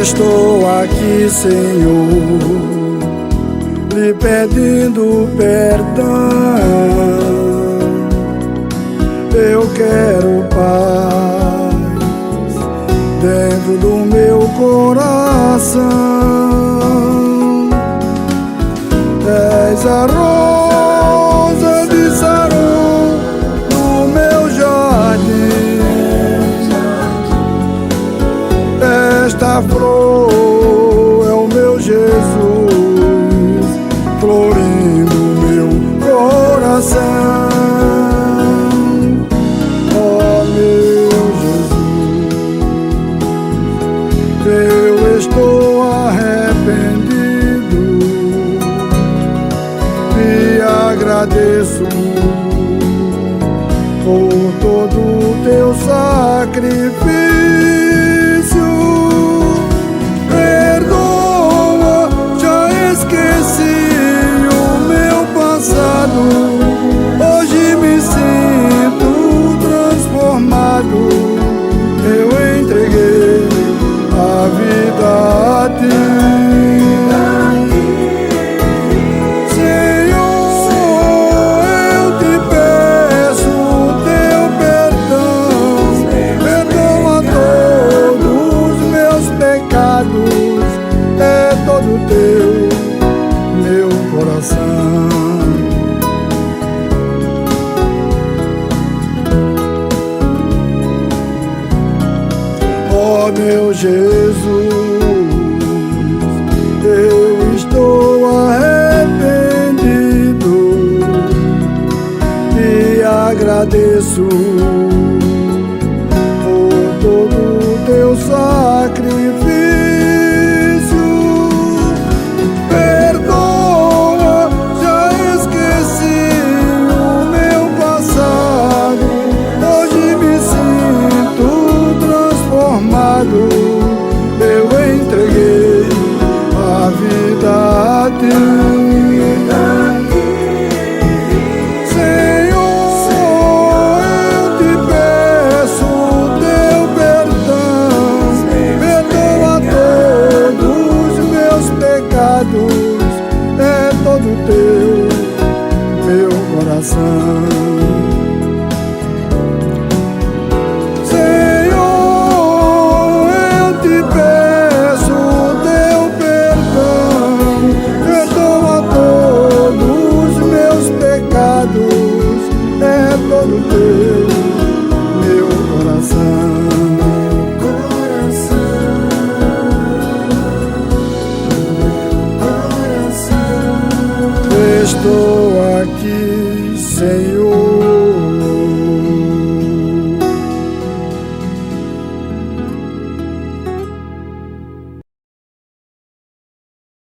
Estou aqui, Senhor, lhe pedindo perdão. Eu quero paz dentro do meu coração. És a rosa de Saron no meu jardim. Esta flor é o meu Jesus, florindo meu coração. Oh, meu Jesus, eu estou arrependido. Me agradeço por todo o teu sacrifício. Perdoa, já esqueci o meu passado. Hoje me sinto transformado. Eu entreguei a vida a ti. É todo teu, meu coração. Oh, meu Jesus, eu estou arrependido. E agradeço por todo o teu sacrifício.